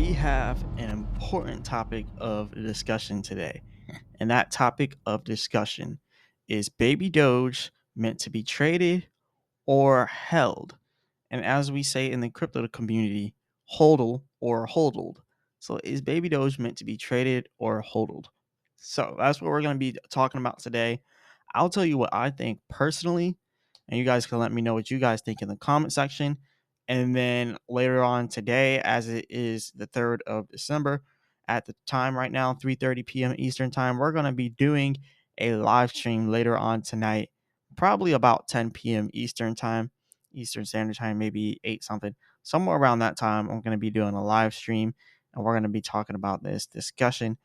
we have an important topic of discussion today. And that topic of discussion is Baby Doge meant to be traded or held? And as we say in the crypto community, hodl or hodled. So is Baby Doge meant to be traded or hodled? So that's what we're going to be talking about today. I'll tell you what I think personally, and you guys can let me know what you guys think in the comment section. And then later on today, as it is the 3rd of December, at the time right now, 3:30 p.m. Eastern time, we're going to be doing a live stream later on tonight, probably about 10 p.m. Eastern time, Eastern Standard Time, maybe 8 something. Somewhere around that time, I'm going to be doing a live stream, and we're going to be talking about this discussion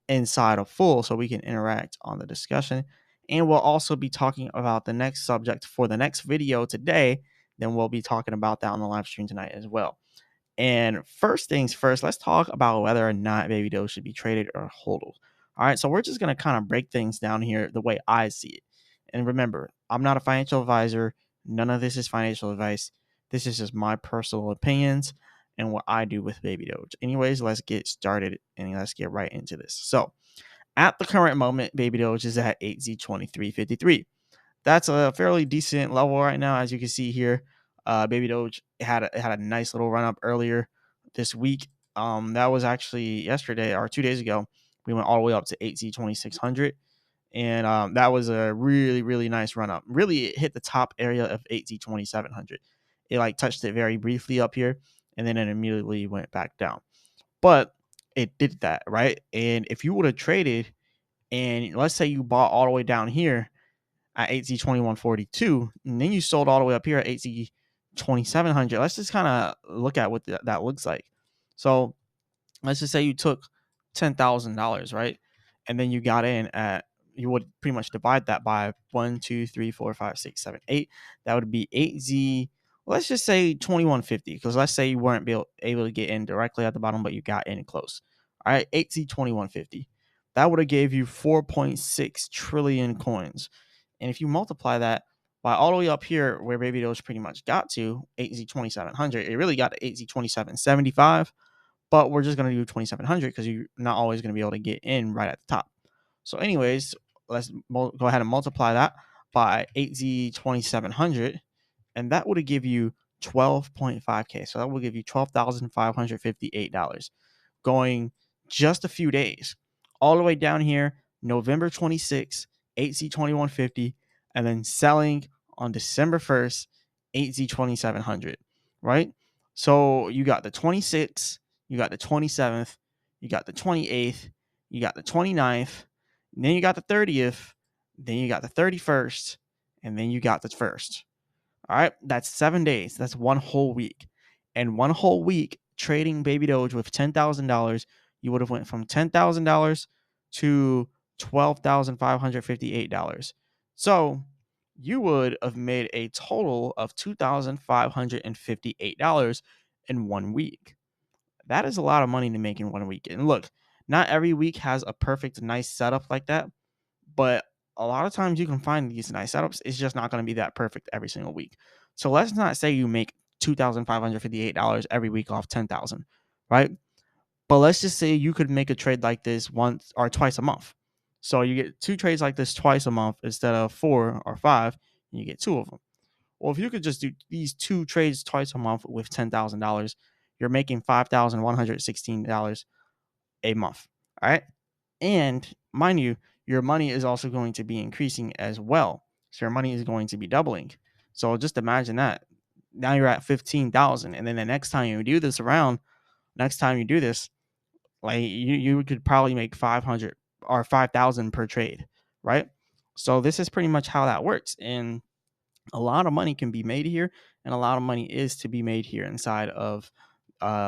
inside of full so we can interact on the discussion. And we'll also be talking about the next subject for the next video today. Then we'll be talking about that on the live stream tonight as well. And first things first, let's talk about whether or not Baby Doge should be traded or hodled. All right, so we're just going to kind of break things down here the way I see it. And remember, I'm not a financial advisor. None of this is financial advice. This is just my personal opinions and what I do with Baby Doge. Anyways, let's get started and let's get right into this. So, at the current moment, Baby Doge is at 8Z2353. That's a fairly decent level right now, as you can see here. Baby Doge had a nice little run up earlier this week. That was actually yesterday or 2 days ago. We went all the way up to 8Z2600, and that was a really nice run up. Really, it hit the top area of 8Z2700. It like touched it very briefly up here, and then it immediately went back down. But it did that, right? And if you would have traded, and let's say you bought all the way down here at 8Z2142, and then you sold all the way up here at 8Z2700. Let's just kind of look at what that looks like. So let's just say you took $10,000, right? And then you got in at, you would pretty much divide that by 1, 2, 3, 4, 5, 6, 7, 8. That would be 8Z. Let's just say 2150, because let's say you weren't able to get in directly at the bottom, but you got in close. All right, 8Z2150. That would have gave you 4.6 trillion coins. And if you multiply that by all the way up here where Baby Doge pretty much got to 8Z2700, it really got to 8Z2775. But we're just going to do 2700 because you're not always going to be able to get in right at the top. So anyways, let's go ahead and multiply that by 8Z2700, and that would give you 12.5K. So that will give you $12,558 going just a few days. All the way down here, November 26th, 8Z2150, and then selling on December 1st, 8Z2700, right? So you got the 26th, you got the 27th, you got the 28th, you got the 29th, then you got the 30th, then you got the 31st, and then you got the 1st. All right, that's 7 days. That's one whole week. And one whole week trading Baby Doge with $10,000, you would have went from $10,000 to $12,558. So you would have made a total of $2,558 in 1 week. That is a lot of money to make in 1 week. And look, not every week has a perfect, nice setup like that, but a lot of times you can find these nice setups. It's just not going to be that perfect every single week. So let's not say you make $2,558 every week off 10,000, right? But let's just say you could make a trade like this once or twice a month. So you get 2 trades like this twice a month instead of 4 or 5, and you get 2 of them. Well, if you could just do these 2 trades twice a month with $10,000, you're making $5,116 a month. All right. And mind you, your money is also going to be increasing as well. So your money is going to be doubling. So just imagine that. Now you're at 15,000. And then the next time you do this, like you could probably make 500 or 5,000 per trade, right? So this is pretty much how that works. And a lot of money can be made here, and a lot of money is to be made here inside of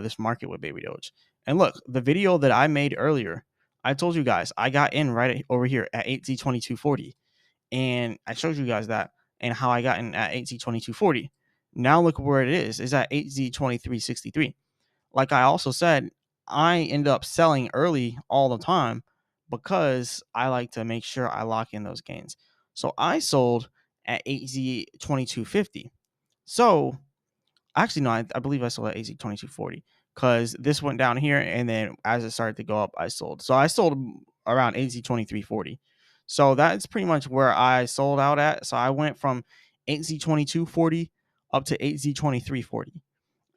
this market with Baby Doge. And look, the video that I made earlier, I told you guys I got in right over here at 8Z2240, and I showed you guys that and how I got in at 8Z2240. Now look where it is. It's at 8Z2363. Like I also said, I end up selling early all the time because I like to make sure I lock in those gains. So I sold at 8Z2250. So actually, no, I believe I sold at 8Z2240 because this went down here, and then as it started to go up, I sold. So I sold around AZ2340. So that's pretty much where I sold out at. So I went from AZ2240 up to AZ2340.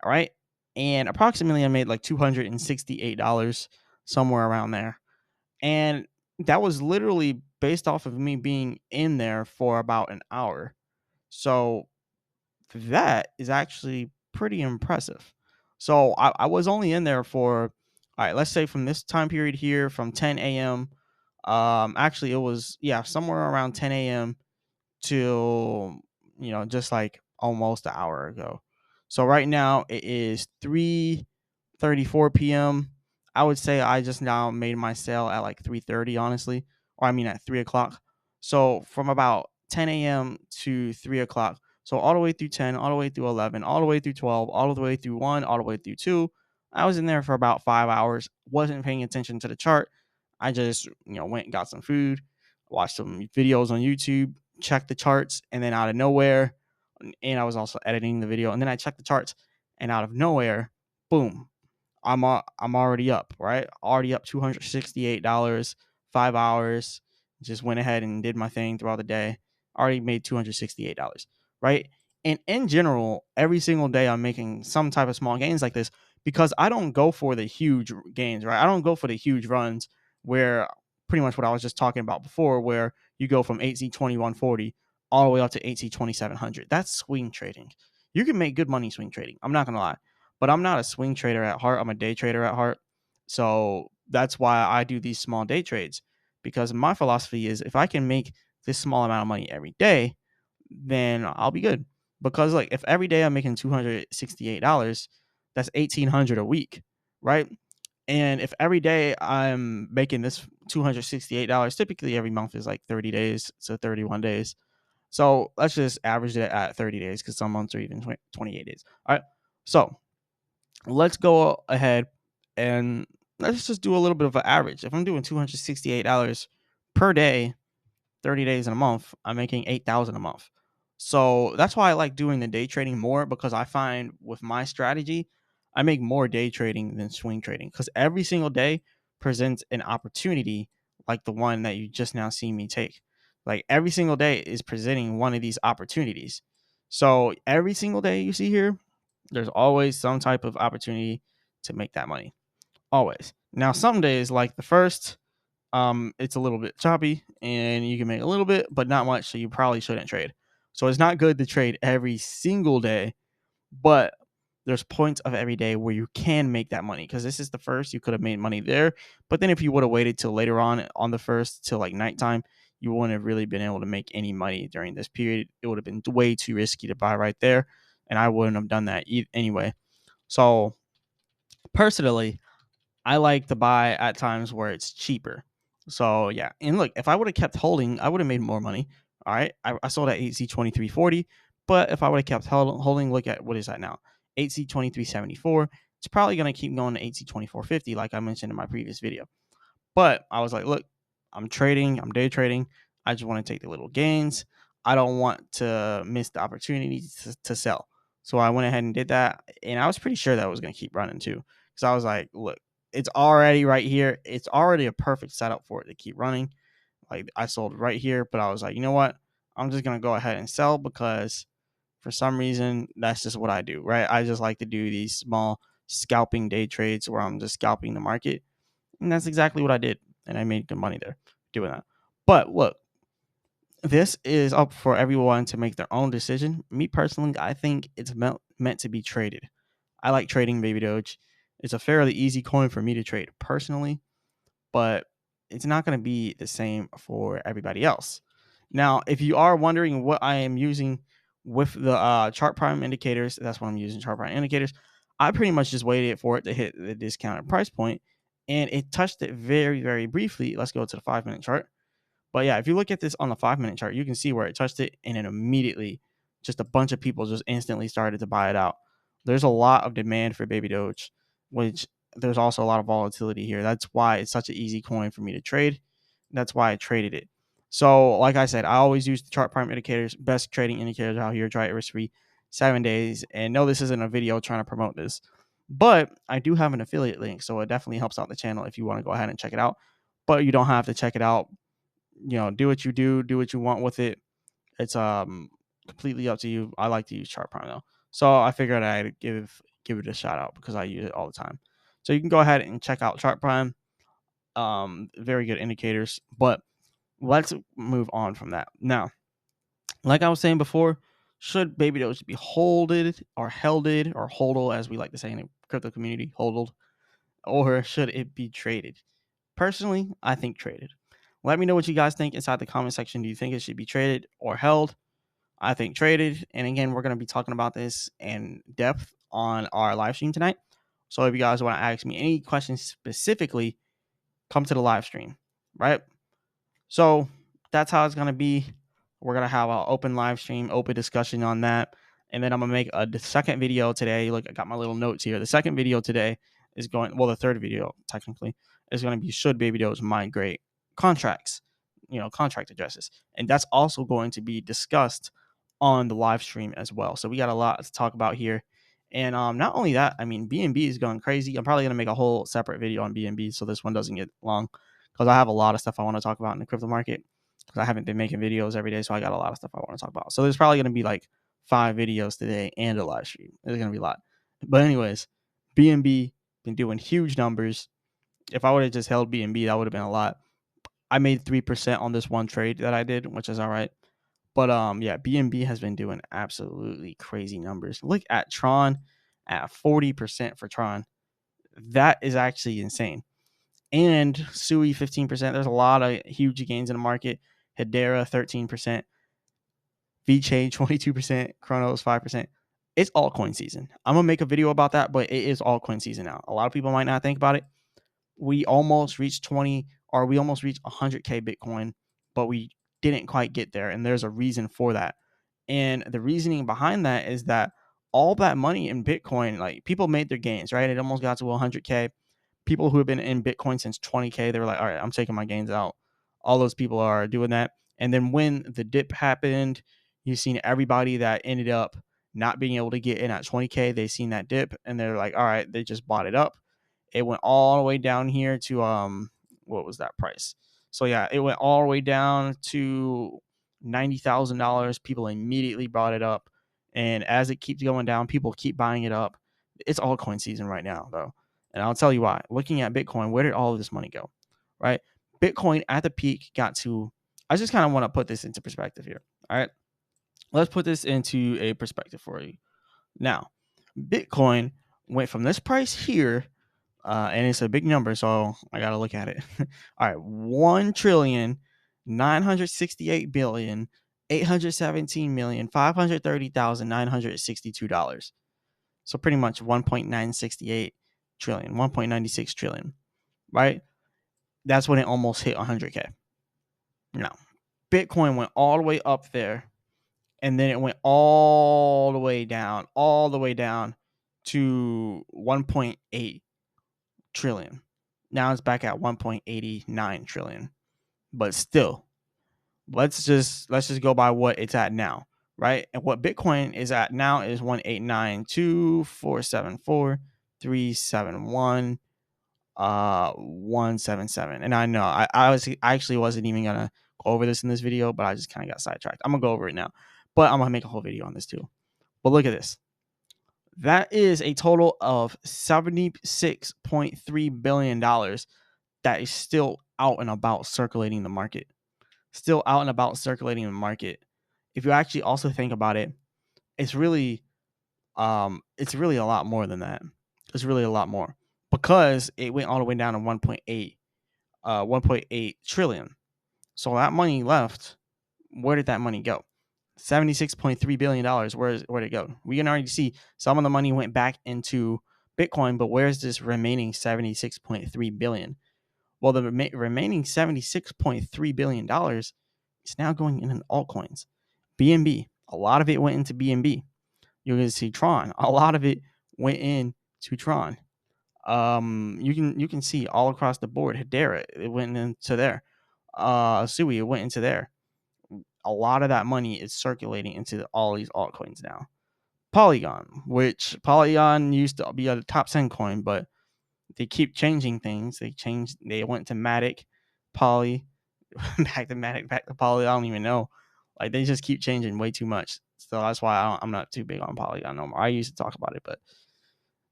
All right. And approximately I made like $268, somewhere around there. And that was literally based off of me being in there for about an hour. So that is actually pretty impressive. So I was only in there for, all right, let's say from this time period here from 10 a.m. Actually, it was, yeah, somewhere around 10 a.m. till, just like almost an hour ago. So right now it is 3:34 p.m. I would say I just now made my sale at like 3:30, honestly, or I mean at 3 o'clock. So from about 10 a.m. to 3 o'clock. So all the way through 10, all the way through 11, all the way through 12, all the way through 1, all the way through 2. I was in there for about 5 hours. Wasn't paying attention to the chart. I just, went and got some food, watched some videos on YouTube, checked the charts, and then out of nowhere, and I was also editing the video, and then I checked the charts, and out of nowhere, boom, I'm already up, right? Already up $268, 5 hours. Just went ahead and did my thing throughout the day. Already made $268, right? And in general, every single day I'm making some type of small gains like this because I don't go for the huge gains, right? I don't go for the huge runs where pretty much what I was just talking about before, where you go from 8Z2140 all the way up to 8Z2700. That's swing trading. You can make good money swing trading. I'm not gonna lie, but I'm not a swing trader at heart. I'm a day trader at heart. So that's why I do these small day trades, because my philosophy is if I can make this small amount of money every day, then I'll be good. Because like if every day I'm making $268, that's 1,800 a week, right? And if every day I'm making this $268, typically every month is like 30 days to 31 days. So let's just average it at 30 days because some months are even 28 days. All right. So let's go ahead and let's just do a little bit of an average. If I'm doing $268 per day, 30 days in a month, I'm making 8,000 a month. So that's why I like doing the day trading more, because I find with my strategy, I make more day trading than swing trading because every single day presents an opportunity like the one that you just now see me take. Like every single day is presenting one of these opportunities. So every single day you see here, there's always some type of opportunity to make that money. Always. Now, some days like the first, it's a little bit choppy and you can make a little bit, but not much. So you probably shouldn't trade. So it's not good to trade every single day, but there's points of every day where you can make that money. Because this is the first, you could have made money there. But then if you would have waited till later on the first till like nighttime, you wouldn't have really been able to make any money during this period. It would have been way too risky to buy right there. And I wouldn't have done that anyway. So personally, I like to buy at times where it's cheaper. So yeah, and look, if I would have kept holding, I would have made more money. All right, I sold at 8Z2340, but if I would have kept holding, look at what is that now? 8Z2374. It's probably gonna keep going to 8Z2450, like I mentioned in my previous video. But I was like, look, I'm trading, I'm day trading. I just want to take the little gains. I don't want to miss the opportunity to sell. So I went ahead and did that. And I was pretty sure that was going to keep running too. Because I was like, look, it's already right here. It's already a perfect setup for it to keep running. Like I sold right here, but I was like, you know what? I'm just going to go ahead and sell because for some reason, that's just what I do, right? I just like to do these small scalping day trades where I'm just scalping the market, and that's exactly what I did. And I made good money there doing that. But look, this is up for everyone to make their own decision. Me personally, I think it's meant to be traded. I like trading Baby Doge. It's a fairly easy coin for me to trade personally, but it's not going to be the same for everybody else. Now, if you are wondering what I am using with the chart prime indicators, that's what I'm using, chart prime indicators. I pretty much just waited for it to hit the discounted price point, and it touched it very, very briefly. Let's go to the 5-minute chart. But yeah, if you look at this on the 5-minute chart, you can see where it touched it, and then immediately just a bunch of people just instantly started to buy it out. There's a lot of demand for Baby Doge, which there's also a lot of volatility here. That's why it's such an easy coin for me to trade. That's why I traded it. So, like I said, I always use the chart prime indicators, best trading indicators out here. Try it risk free, 7 days. And no, this isn't a video trying to promote this. But I do have an affiliate link, so it definitely helps out the channel if you want to go ahead and check it out. But you don't have to check it out. Do what you do what you want with it. It's completely up to you. I like to use Chart Prime though, so I figured I'd give it a shout out because I use it all the time. So you can go ahead and check out Chart Prime. Very good indicators. But let's move on from that. Now, like I was saying before, should baby doge be holded or helded or hodl, as we like to say in the crypto community, hodled, or should it be traded? Personally, I think traded. Let me know what you guys think inside the comment section. Do you think it should be traded or held? I think traded. And again, we're going to be talking about this in depth on our live stream tonight. So if you guys want to ask me any questions specifically, come to the live stream, right? So that's how it's going to be. We're going to have an open live stream, open discussion on that. And then I'm going to make the second video today. Look, I got my little notes here. The second video today is the third video technically is going to be should baby doge migrate contracts, contract addresses. And that's also going to be discussed on the live stream as well. So we got a lot to talk about here. And not only that, I mean, BNB is going crazy. I'm probably going to make a whole separate video on BNB so this one doesn't get long, because I have a lot of stuff I want to talk about in the crypto market, because I haven't been making videos every day. So I got a lot of stuff I want to talk about. So there's probably going to be like 5 videos today and a live stream. There's going to be a lot. But anyways, BNB been doing huge numbers. If I would have just held BNB, that would have been a lot. I made 3% on this one trade that I did, which is all right. But yeah, BNB has been doing absolutely crazy numbers. Look at Tron at 40% for Tron. That is actually insane. And Sui 15%. There's a lot of huge gains in the market. Hedera 13%, VeChain 22%, Chronos 5%. It's altcoin season. I'm gonna make a video about that, but it is altcoin season now. A lot of people might not think about it. We almost reached 100K Bitcoin, but we didn't quite get there, and there's a reason for that. And the reasoning behind that is that all that money in Bitcoin, like, people made their gains, right? It almost got to 100K. People who have been in Bitcoin since 20K, they were like, all right, I'm taking my gains out. All those people are doing that. And then when the dip happened, you've seen everybody that ended up not being able to get in at 20K, they seen that dip and they're like, all right, they just bought it up. It went all the way down here to what was that price? So yeah, it went all the way down to $90,000. People immediately bought it up, and as it keeps going down, people keep buying it up. It's altcoin season right now, though, and I'll tell you why. Looking at Bitcoin, where did all of this money go? Right, Bitcoin at the peak got to. I just kind of want to put this into perspective here. All right, let's put this into a perspective for you. Now, Bitcoin went from this price here, and it's a big number, so I got to look at it. All right, 1,968,817,530,962. So pretty much 1.968 trillion, 1.96 trillion, right? That's when it almost hit 100K. Now, Bitcoin went all the way up there, and then it went all the way down to 1.8 trillion. Now it's back at 1.89 trillion. But still, let's just go by what it's at now, right? And what Bitcoin is at now is 1892474 177. And I know I actually wasn't even gonna go over this in this video, but I just kind of got sidetracked. I'm gonna go over it now, but I'm gonna make a whole video on this too. But look at this. That is a total of $76.3 billion that is still out and about circulating the market. Still out and about circulating the market. If you actually also think about it, it's really a lot more than that. It's really a lot more, because it went all the way down to 1.8 trillion. So that money left, where did that money go? $76.3 billion. Where'd it go? We can already see some of the money went back into Bitcoin, but where's this remaining $76.3 billion? Well, the remaining $76.3 billion is now going in altcoins. BNB, a lot of it went into BNB. You're going to see Tron, a lot of it went into Tron. You can see all across the board. Hedera, it went into there. Sui, it went into there. A lot of that money is circulating into all these altcoins now. Polygon, which Polygon used to be a top 10 coin, but they keep changing things. They went to Matic, Poly, back to Matic, back to Poly. I don't even know. Like, they just keep changing way too much. So that's why I'm not too big on Polygon no more. I used to talk about it, but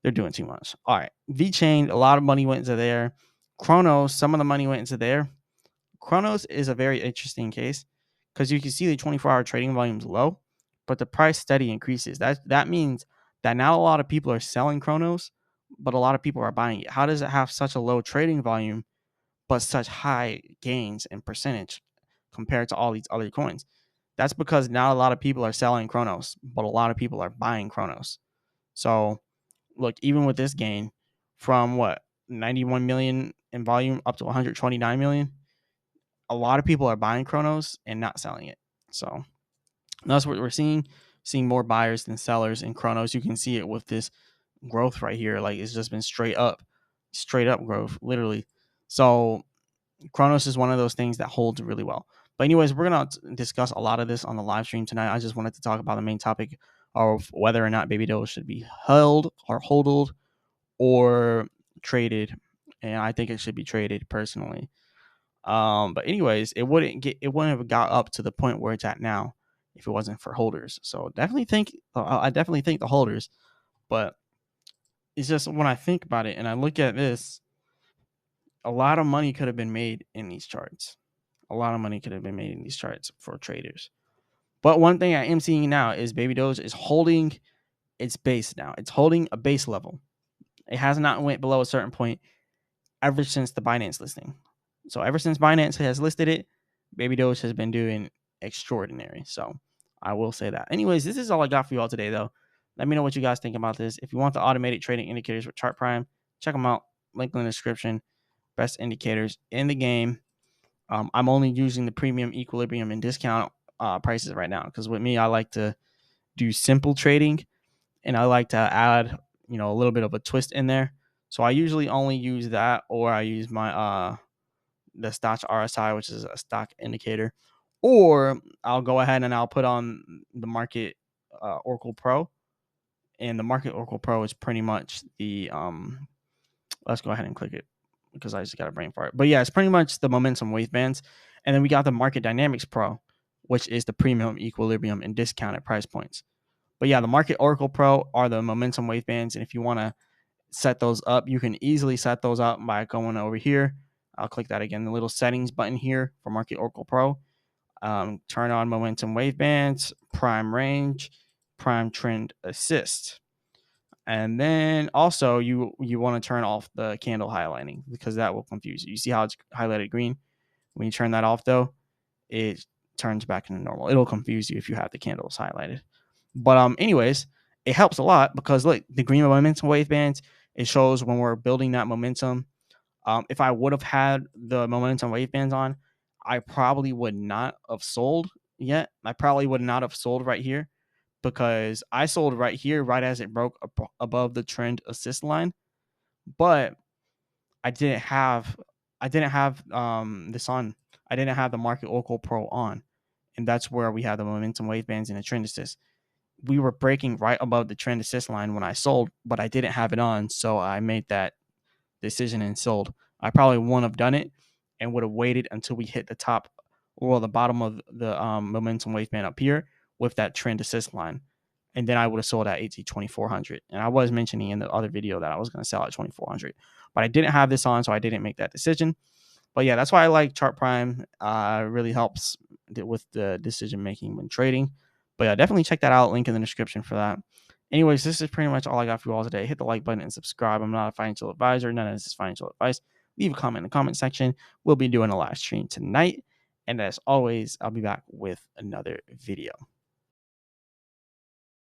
they're doing too much. All right. VeChain, a lot of money went into there. Chronos, some of the money went into there. Chronos is a very interesting case because you can see the 24-hour trading volume is low, but the price steady increases. That means that now a lot of people are selling Chronos, but a lot of people are buying it. How does it have such a low trading volume, but such high gains and percentage compared to all these other coins? That's because now a lot of people are selling Chronos, but a lot of people are buying Chronos. So look, even with this gain from 91 million in volume up to 129 million, a lot of people are buying Chronos and not selling it. So that's what we're seeing more buyers than sellers in Chronos. You can see it with this growth right here. Like, it's just been straight up growth, literally. So Chronos is one of those things that holds really well. But anyways, we're going to discuss a lot of this on the live stream tonight. I just wanted to talk about the main topic of whether or not babydoge should be held or hodled or traded. And I think it should be traded personally. But anyways, it wouldn't have got up to the point where it's at now if it wasn't for holders. So I definitely think the holders, but it's just when I think about it and I look at this, a lot of money could have been made in these charts. A lot of money could have been made in these charts for traders. But one thing I am seeing now is babydoge is holding its base now. It's holding a base level. It has not went below a certain point ever since the Binance listing. So ever since Binance has listed it, babydoge has been doing extraordinary. So I will say that. Anyways, this is all I got for you all today, though. Let me know what you guys think about this. If you want the automated trading indicators with Chart Prime, check them out. Link in the description. Best indicators in the game. I'm only using the premium, equilibrium, and discount prices right now because with me, I like to do simple trading and I like to add, a little bit of a twist in there. So I usually only use that, or I use my the stock RSI, which is a stock indicator, or I'll go ahead and I'll put on the market Oracle Pro, and the market Oracle Pro is pretty much the let's go ahead and click it because I just got a brain fart. But yeah, it's pretty much the momentum wavebands, and then we got the Market Dynamics Pro, which is the premium, equilibrium, and discounted price points. But yeah, the Market Oracle Pro are the momentum wavebands, and if you want to set those up, you can easily set those up by going over here. I'll click that again, the little settings button here for Market Oracle Pro. Turn on momentum wavebands, prime range, prime trend assist. And then also you want to turn off the candle highlighting because that will confuse you. You see how it's highlighted green? When you turn that off though, it turns back into normal. It'll confuse you if you have the candles highlighted. But anyways, it helps a lot because look, the green momentum wavebands, it shows when we're building that momentum. If I would have had the momentum wavebands on, I probably would not have sold yet. I probably would not have sold right here because I sold right here right as it broke above the trend assist line. But I didn't have this on. I didn't have the Market Oracle Pro on, and that's where we have the momentum wavebands and the trend assist. We were breaking right above the trend assist line when I sold, but I didn't have it on, so I made that decision and sold. I probably wouldn't have done it and would have waited until we hit the top or the bottom of the momentum waveband up here with that trend assist line. And then I would have sold at 2400. And I was mentioning in the other video that I was going to sell at 2400, but I didn't have this on, so I didn't make that decision. But yeah, that's why I like Chart Prime. It really helps with the decision making when trading. But yeah, definitely check that out. Link in the description for that. Anyways, this is pretty much all I got for you all today. Hit the like button and subscribe. I'm not a financial advisor. None of this is financial advice. Leave a comment in the comment section. We'll be doing a live stream tonight. And as always, I'll be back with another video.